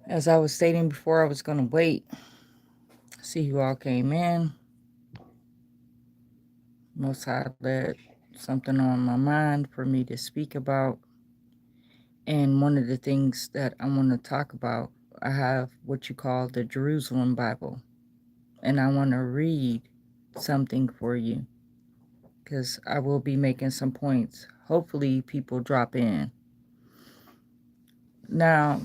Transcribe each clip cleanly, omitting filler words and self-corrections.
As I was stating before, I was going to wait, see who all came in. Most High led something on my mind for me to speak about. And one of the things that I want to talk about, I have what you call the Jerusalem Bible. And I want to read something for you because I will be making some points. Hopefully, people drop in. Now,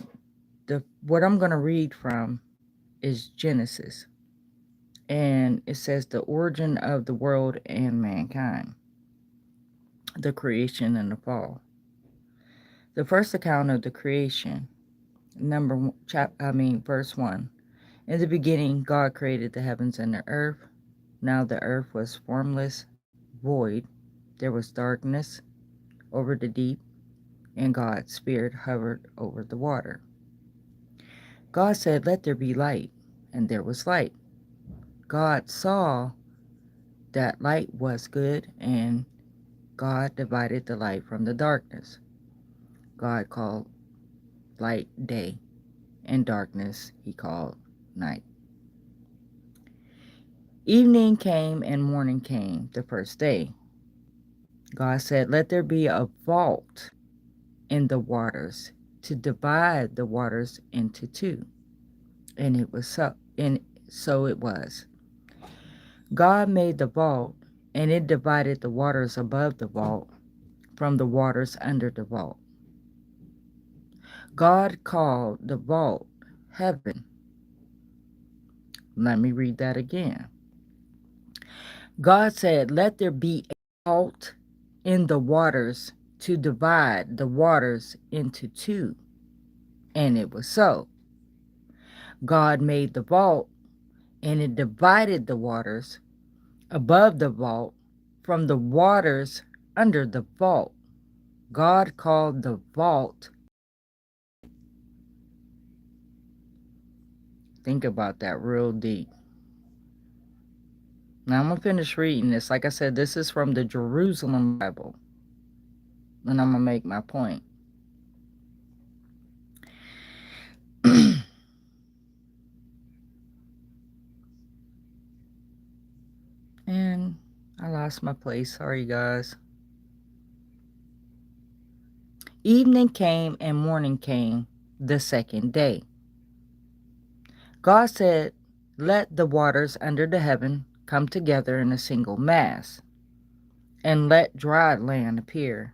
what I'm going to read from is Genesis. And it says the origin of the world and mankind, the creation and the fall. The first account of the creation, verse 1. In the beginning, God created the heavens and the earth. Now the earth was formless, void. There was darkness over the deep, and God's Spirit hovered over the water. God said, "Let there be light," and there was light. God saw that light was good, and God divided the light from the darkness. God called light day, and darkness he called night. Evening came and morning came the first day. God said, "Let there be a vault in the waters to divide the waters into two." And it was so, and so it was. God made the vault, and it divided the waters above the vault from the waters under the vault. God called the vault heaven. Let me read that again. God said, "Let there be a vault in the waters to divide the waters into two." And it was so. God made the vault, and it divided the waters above the vault from the waters under the vault. God called the vault. Think about that real deep. Now I'm going to finish reading this. Like I said, this is from the Jerusalem Bible. And I'm going to make my point. And I lost my place. Sorry, guys. Evening came and morning came the second day. God said, "Let the waters under the heaven come together in a single mass, and let dry land appear."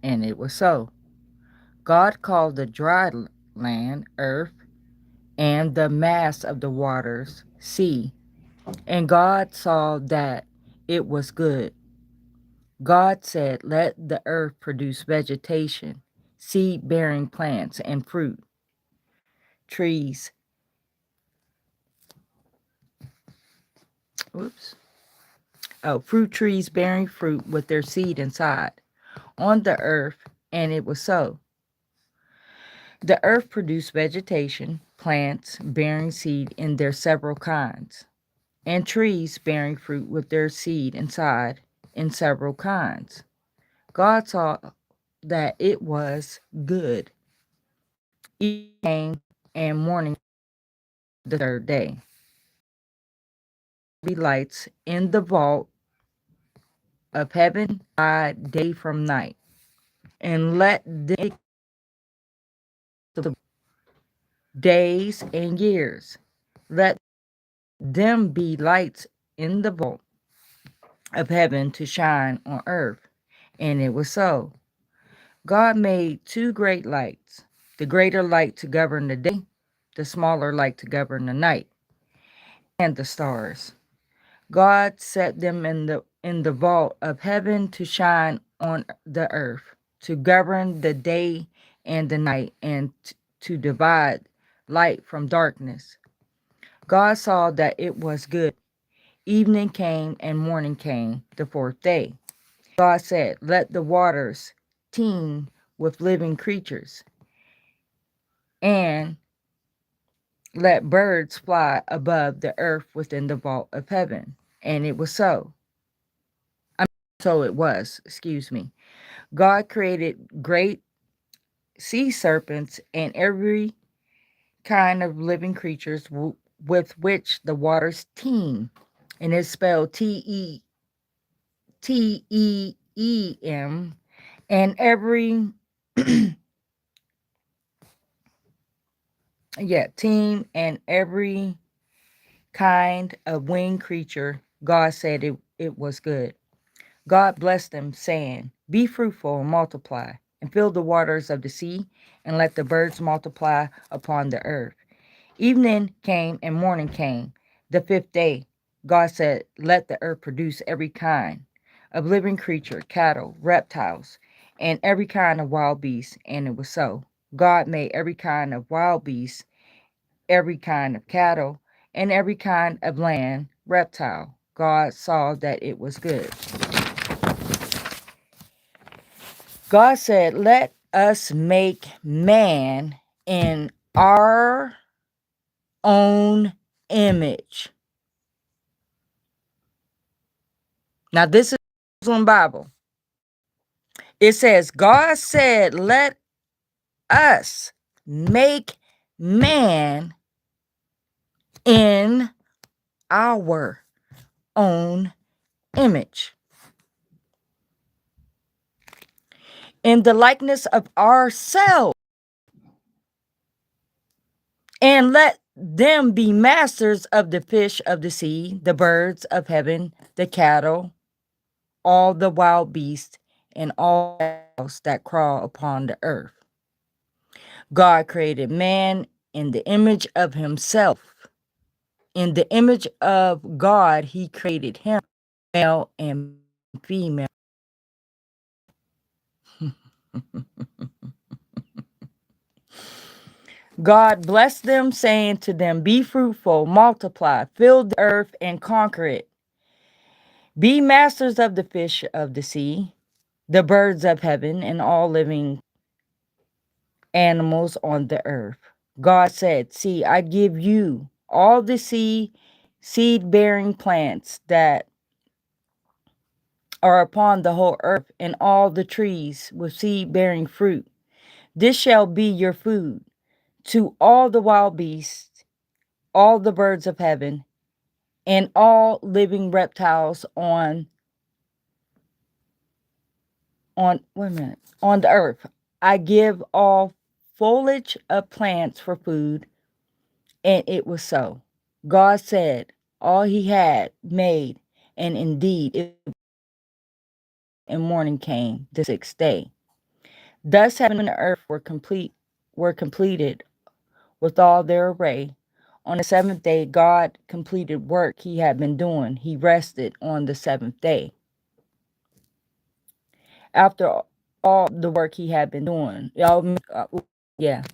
And it was so. God called the dry land earth, and the mass of the waters sea. And God saw that it was good. God said, "Let the earth produce vegetation, seed-bearing plants, and fruit trees." Oops. Oh, fruit trees bearing fruit with their seed inside on the earth, and it was so. The earth produced vegetation, plants bearing seed in their several kinds, and trees bearing fruit with their seed inside in several kinds. God saw that it was good. Evening came and morning the third day. Be lights in the vault of heaven by day from night, and let the days and years. Let them be lights in the vault of heaven to shine on earth. And it was so. God made two great lights, the greater light to govern the day, the smaller light to govern the night, and the stars. God set them in the vault of heaven to shine on the earth, to govern the day and the night, and to divide light from darkness. God saw that it was good. Evening came and morning came the fourth day. God said, "Let the waters teem with living creatures, and let birds fly above the earth within the vault of heaven." And it was so. So it was, excuse me. God created great sea serpents and every kind of living creatures with which the waters teem, and it's spelled Teem, and every yeah, team and every kind of winged creature. God said it was good. God blessed them, saying, "Be fruitful and multiply, and fill the waters of the sea, and let the birds multiply upon the earth." Evening came and morning came, the fifth day. God said, "Let the earth produce every kind of living creature, cattle, reptiles, and every kind of wild beast." And it was so. God made every kind of wild beast, every kind of cattle, and every kind of land reptile. God saw that it was good. God said, "Let us make man in our own image." Now, this is Muslim Bible. It says, God said, "Let us make man in our own image, in the likeness of ourselves, and let them be masters of the fish of the sea, the birds of heaven, the cattle, all the wild beasts, and all else that crawl upon the earth." God created man in the image of himself. In the image of God, he created him, male and female. God blessed them, saying to them, "Be fruitful, multiply, fill the earth, and conquer it. Be masters of the fish of the sea, the birds of heaven, and all living animals on the earth." God said, "See, I give you all the seed-bearing plants that are upon the whole earth, and all the trees with seed-bearing fruit. This shall be your food. To all the wild beasts, all the birds of heaven, and all living reptiles on wait a minute, on the earth. I give all foliage of plants for food." And it was so. God said all he had made, and indeed it, and morning came the sixth day. Thus heaven and earth were completed with all their array. On the seventh day God completed work he had been doing. He rested on the seventh day. After all the work he had been doing. Yeah,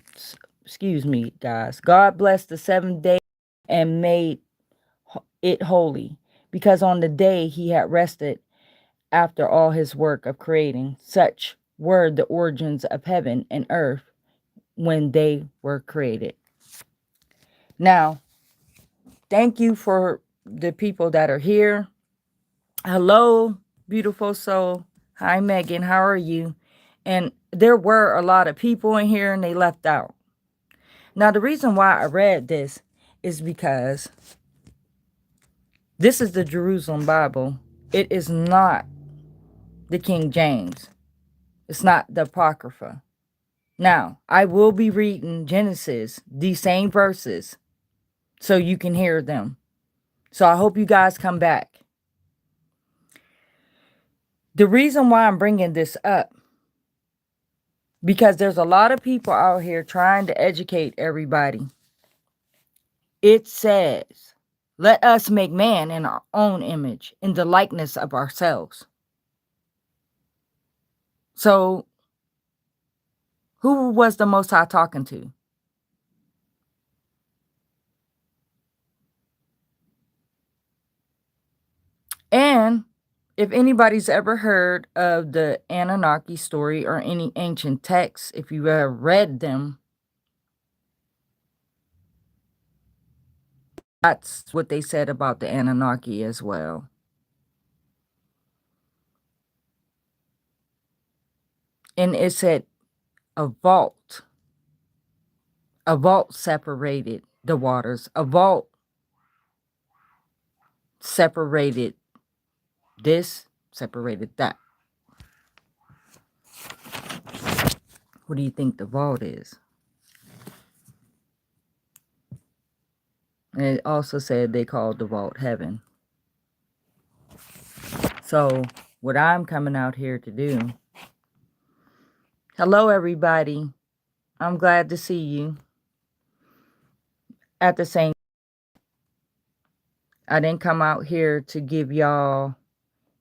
excuse me, guys. God blessed the seventh day and made it holy, because on the day he had rested after all his work of creating. Such were the origins of heaven and earth when they were created. Now, thank you for the people that are here. Hello, beautiful soul. Hi, Megan. How are you? And there were a lot of people in here and they left out. Now, the reason why I read this is because this is the Jerusalem Bible. It is not the King James. It's not the Apocrypha. Now, I will be reading Genesis, these same verses, so you can hear them. So I hope you guys come back. The reason why I'm bringing this up, because there's a lot of people out here trying to educate everybody. It says, "Let us make man in our own image, in the likeness of ourselves." So, who was the Most High talking to? And if anybody's ever heard of the Anunnaki story or any ancient texts, if you ever read them, that's what they said about the Anunnaki as well. And it said a vault A vault separated the waters. A vault separated this, separated that. What do you think the vault is? And it also said they called the vault heaven. So what I'm coming out here to do, hello everybody. I'm glad to see you. At the same, I didn't come out here to give y'all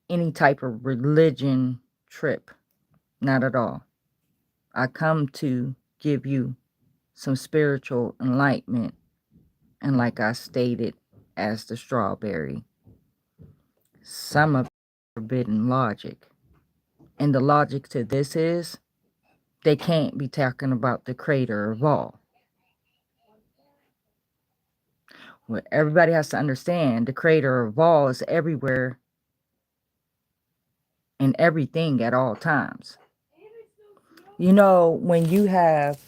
any type of religion trip. Not at all. I come to give you some spiritual enlightenment. And like I stated, as the strawberry, some of forbidden logic. And the logic to this is, they can't be talking about the creator of all. What everybody has to understand, the creator of all is everywhere and everything at all times. You know, when you have,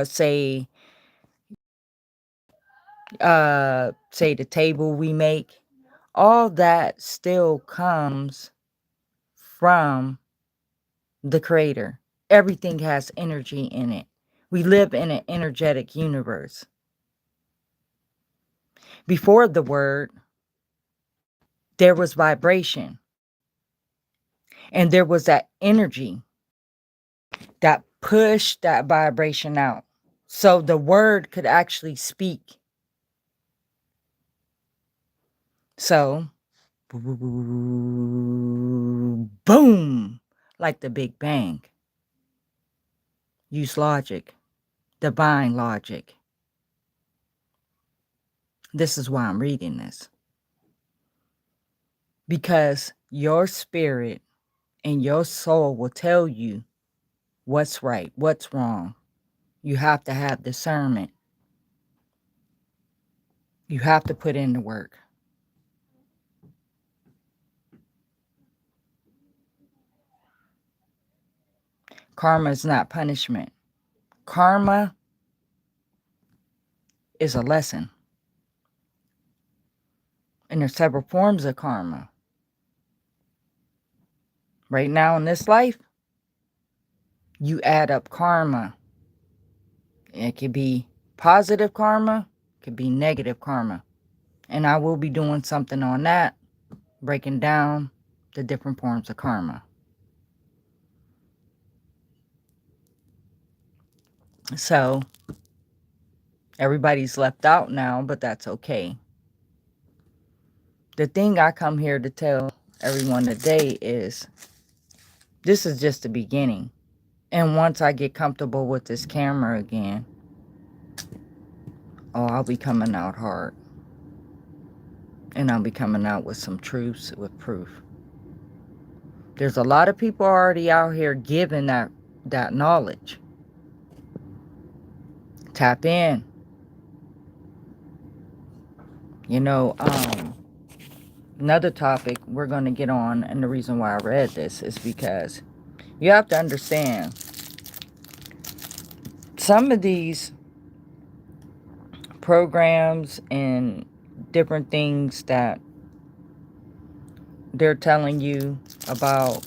say the table we make, all that still comes from the creator. Everything has energy in it. We live in an energetic universe. Before the word, there was vibration. And there was that energy that pushed that vibration out. So the word could actually speak. So, boom, like the Big Bang. Use logic, divine logic. This is why I'm reading this. Because your spirit and your soul will tell you what's right, what's wrong. You have to have discernment. You have to put in the work. Karma is not punishment. Karma is a lesson. And there's several forms of karma. Right now in this life, you add up karma. It could be positive karma, it could be negative karma. And I will be doing something on that, breaking down the different forms of karma. So, everybody's left out now, but that's okay. The thing I come here to tell everyone today is, this is just the beginning. And once I get comfortable with this camera again, oh, I'll be coming out hard. And I'll be coming out with some truths, with proof. There's a lot of people already out here giving that knowledge. Tap in. You know, another topic we're going to get on, and the reason why I read this is because you have to understand, some of these programs and different things that they're telling you about,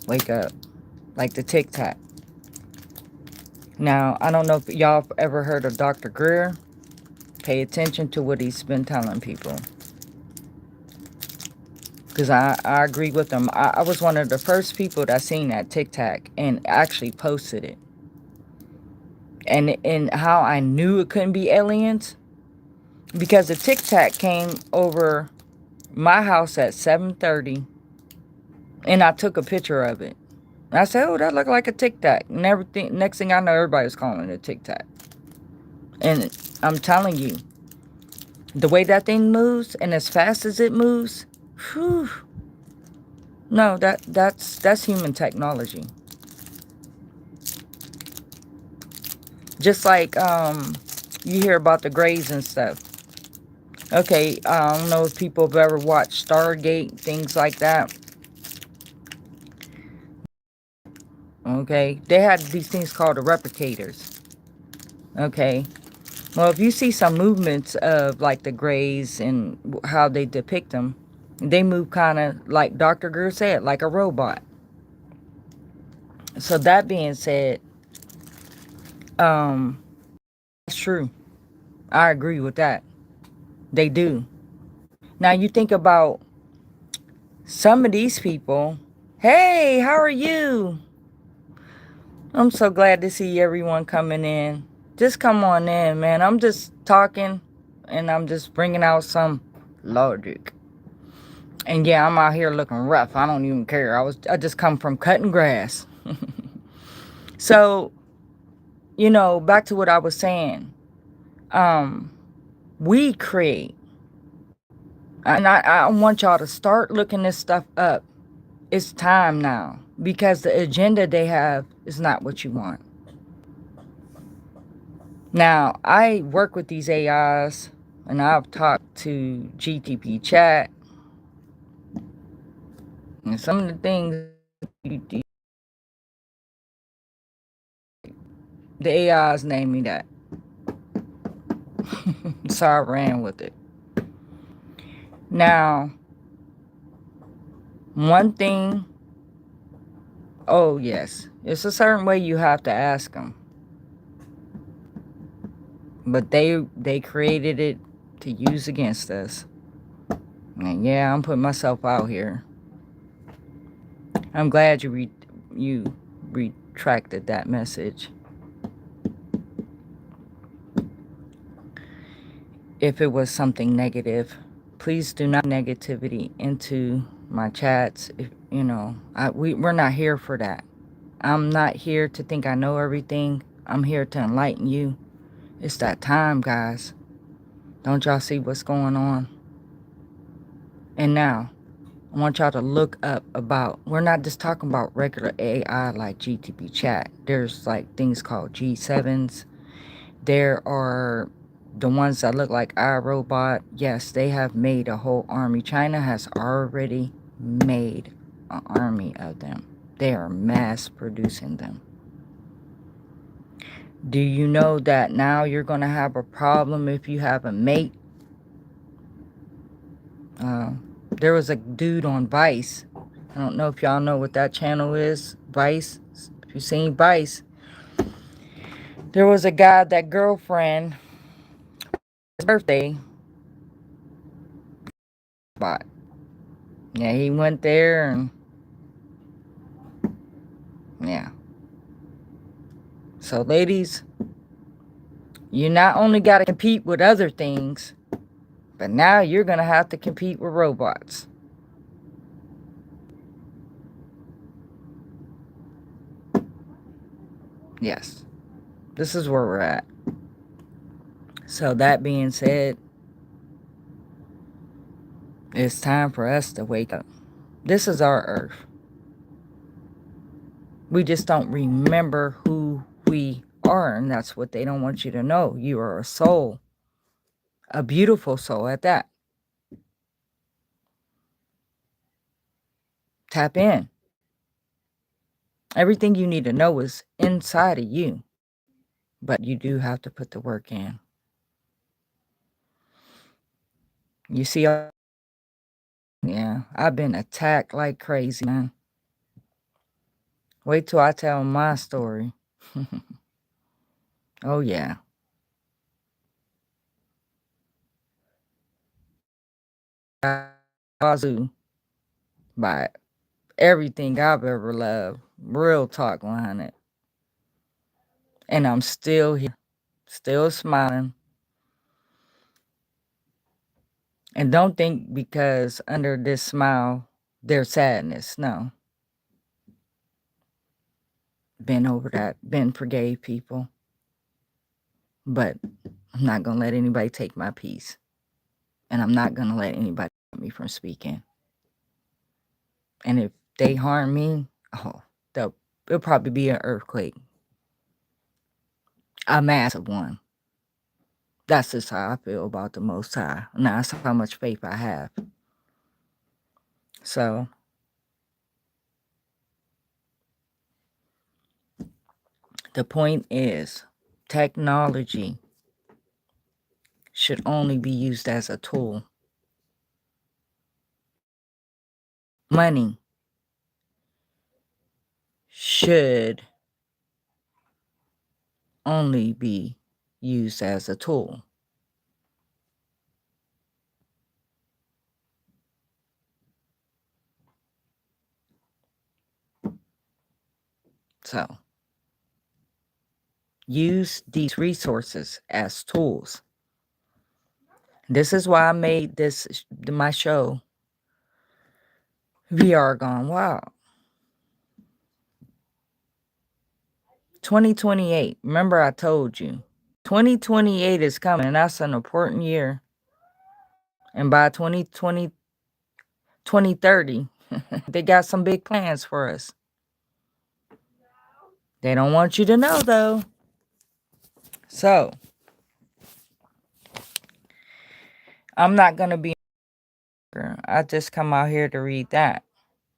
wake up, like the TikTok. Now, I don't know if y'all ever heard of Dr. Greer. Pay attention to what he's been telling people. Because I agree with him. I was one of the first people that seen that TikTok and actually posted it. And how I knew it couldn't be aliens, because the TikTok came over my house at 7:30, and I took a picture of it. And I said, oh, that looked like a TikTok. And everything, next thing I know, everybody's calling it a TikTok. And I'm telling you, the way that thing moves and as fast as it moves, whew, no, that's human technology. Just like you hear about the Greys and stuff. Okay, I don't know if people have ever watched Stargate, things like that. Okay. Okay, they had these things called the replicators. Okay, well, if you see some movements of like the grays and how they depict them, they move kind of like Dr. Greer said, like a robot. So that being said, um, that's true. I agree with that. They do. Now you think about some of these people. Hey, how are you? I'm so glad to see everyone coming in. Just come on in, man. I'm just talking and I'm just bringing out some logic. And yeah, I'm out here looking rough. I don't even care. I just come from cutting grass. So, back to what I was saying. Um, we create. And I want y'all to start looking this stuff up. It's time now. Because the agenda they have is not what you want. Now, I work with these AIs, and I've talked to GTP chat, and some of the things the AIs named me that. So I ran with it. Now, one thing, oh yes, it's a certain way you have to ask them. But they created it to use against us. And yeah, I'm putting myself out here. I'm glad you retracted that message. If it was something negative, please do not negativity into my chats. If we're not here for that. I'm not here to think I know everything. I'm here to enlighten you. It's that time, guys. Don't y'all see what's going on? And now, I want y'all to look up about, we're not just talking about regular AI like GTP chat. There's like things called G7s. There are the ones that look like iRobot. Yes, they have made a whole army. China has already made an army of them. They are mass producing them. Do you know that now you're going to have a problem if you have a mate? There was a dude on Vice. I don't know if y'all know what that channel is. Vice. If you've seen Vice. There was a guy, that girlfriend, his birthday, but yeah, he went there and yeah. So ladies, you not only got to compete with other things, but now you're going to have to compete with robots. Yes. This is where we're at. So that being said, it's time for us to wake up. This is our earth. We just don't remember who we are, and that's what they don't want you to know. You are a soul, a beautiful soul at that. Tap in. Everything you need to know is inside of you, but you do have to put the work in. You see, yeah, I've been attacked like crazy, man. Wait till I tell my story. Oh, yeah. Wazoo by everything I've ever loved. Real talk 100. And I'm still here, still smiling. And don't think because under this smile, there's sadness. No. Been over that, been forgave people. But I'm not going to let anybody take my peace. And I'm not going to let anybody stop me from speaking. And if they harm me, it'll probably be an earthquake. A massive one. That's just how I feel about the Most High. And that's how much faith I have. So, The point is, technology should only be used as a tool. Money should only be used as a tool. So, use these resources as tools. This is why I made my show, VR Gone Wild. 2028, remember I told you, 2028 is coming, and that's an important year. And by 2030, they got some big plans for us. They don't want you to know, though. So, I'm not going to be. I just come out here to read that,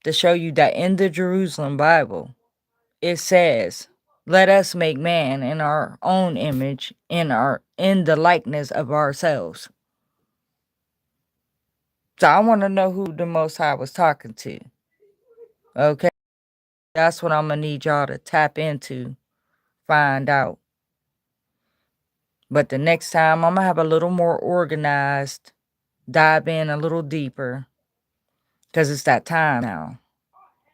to show you that in the Jerusalem Bible, it says, let us make man in our own image, in the likeness of ourselves. So I want to know who the Most High was talking to. Okay? That's what I'm going to need y'all to tap into, find out. But the next time, I'm going to have a little more organized, dive in a little deeper, because it's that time now.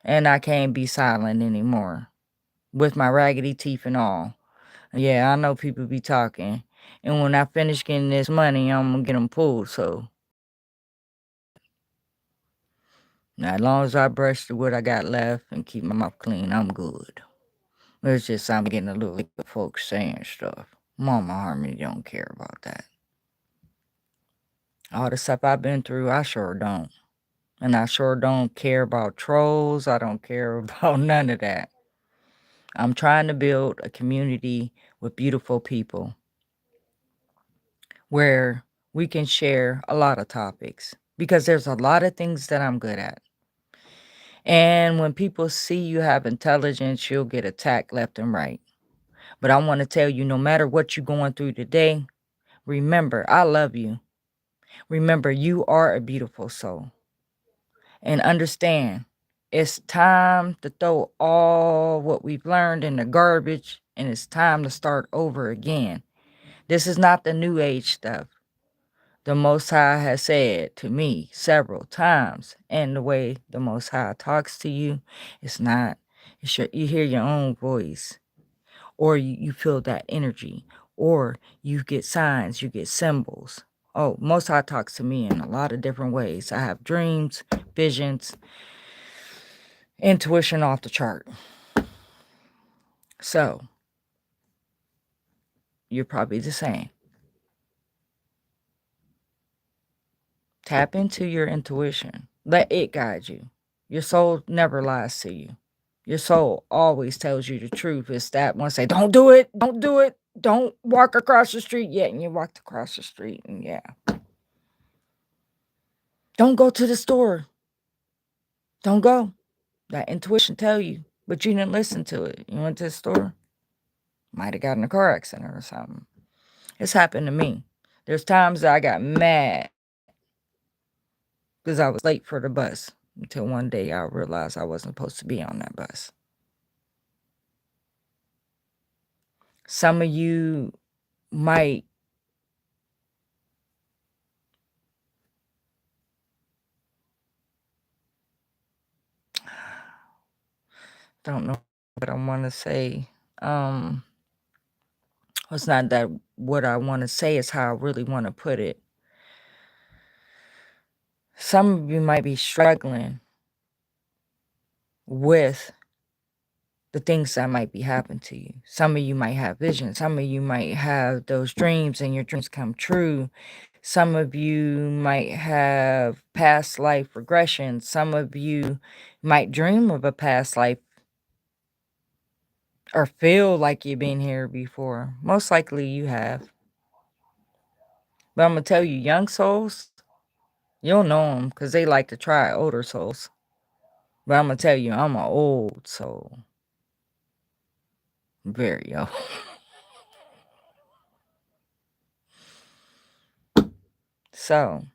And I can't be silent anymore with my raggedy teeth and all. Yeah, I know people be talking. And when I finish getting this money, I'm going to get them pulled. So, now, as long as I brush through what I got left and keep my mouth clean, I'm good. It's just I'm getting a little sick of folks saying stuff. Mama Harmony don't care about that. All the stuff I've been through, I sure don't. And I sure don't care about trolls. I don't care about none of that. I'm trying to build a community with beautiful people where we can share a lot of topics, because there's a lot of things that I'm good at. And when people see you have intelligence, you'll get attacked left and right. But I want to tell you, no matter what you're going through today, remember, I love you. Remember, you are a beautiful soul. And understand, it's time to throw all what we've learned in the garbage, and it's time to start over again. This is not the new age stuff. The Most High has said to me several times, and the way the Most High talks to you, it's not, you hear your own voice, or you feel that energy, or you get signs, you get symbols. Oh, Most High talks to me in a lot of different ways. I have dreams, visions, intuition off the chart. So, you're probably the same. Tap into your intuition. Let it guide you. Your soul never lies to you. Your soul always tells you the truth. It's that one say, don't do it, don't do it, don't walk across the street yet. And you walked across the street, and yeah. Don't go to the store. Don't go. That intuition tell you, but you didn't listen to it. You went to the store, might have gotten in a car accident or something. It's happened to me. There's times that I got mad because I was late for the bus, until one day I realized I wasn't supposed to be on that bus. Some of you might don't know what I want to say. It's not that what I want to say, is how I really want to put it. Some of you might be struggling with the things that might be happening to you. Some of you might have visions. Some of you might have those dreams and your dreams come true. Some of you might have past life regression. Some of you might dream of a past life or feel like you've been here before. Most likely you have. But I'm going to tell you, young souls, you'll know them because they like to try older souls. But I'm going to tell you, I'm an old soul. Very old. So,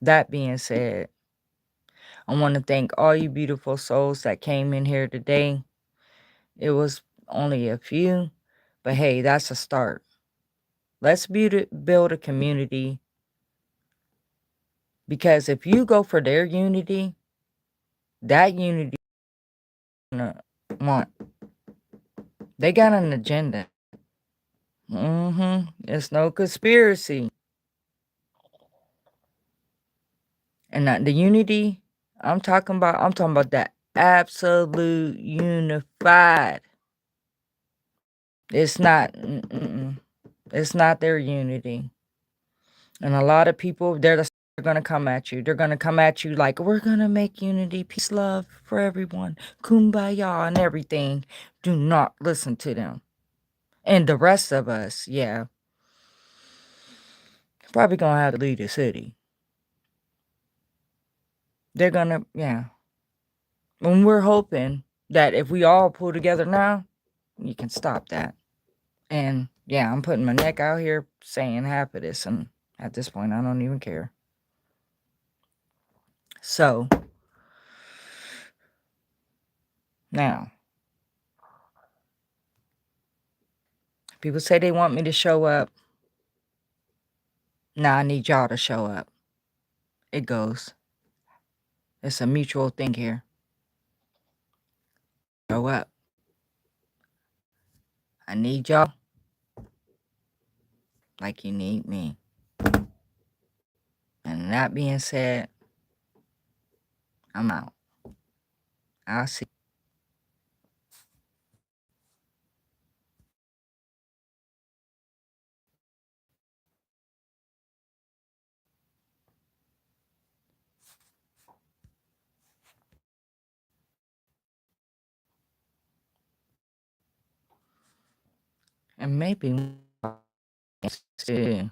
that being said, I want to thank all you beautiful souls that came in here today. It was only a few, but hey, that's a start. Let's build a community, because if you go for their unity, that unity gonna want. They got an agenda. It's no conspiracy. And the unity I'm talking about that absolute unified. It's not. It's not their unity. And a lot of people, they're going to come at you. They're going to come at you like, we're going to make unity, peace, love for everyone, kumbaya and everything. Do not listen to them. And the rest of us, yeah, probably going to have to leave the city. They're going to, yeah. And we're hoping that if we all pull together now, you can stop that. And yeah, I'm putting my neck out here saying half of this. And at this point, I don't even care. So, now, people say they want me to show up. Now I need y'all to show up. It goes. It's a mutual thing here. Show up. I need y'all like you need me. And that being said, I'm out. I'll see. And maybe too.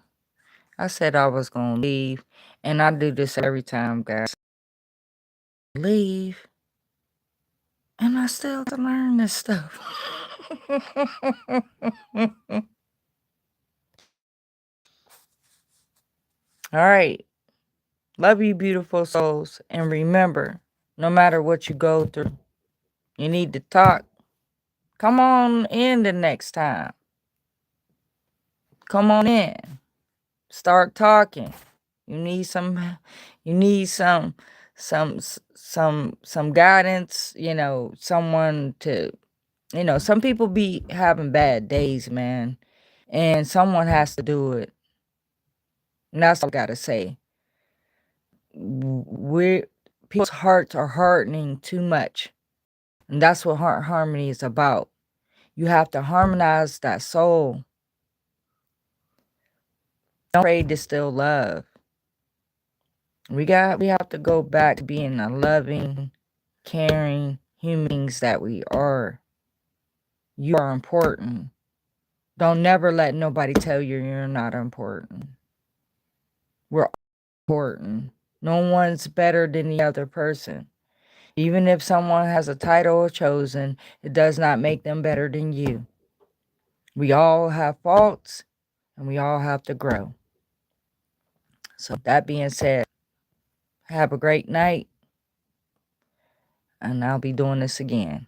I said I was gonna leave, and I do this every time, guys. Leave, and I still have to learn this stuff. All right. Love you, beautiful souls. And remember, no matter what you go through, you need to talk. Come on in the next time. Come on in. Start talking. You need some some guidance, someone to, some people be having bad days, man. And someone has to do it. And that's all I gotta say. People's hearts are hardening too much. And that's what heart harmony is about. You have to harmonize that soul. Don't afraid to still love. We have to go back to being a loving, caring human beings that we are. You are important. Don't never let nobody tell you you're not important. We're all important. No one's better than the other person. Even if someone has a title chosen, it does not make them better than you. We all have faults, and we all have to grow. So that being said, have a great night, and I'll be doing this again.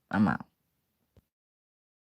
I'm out.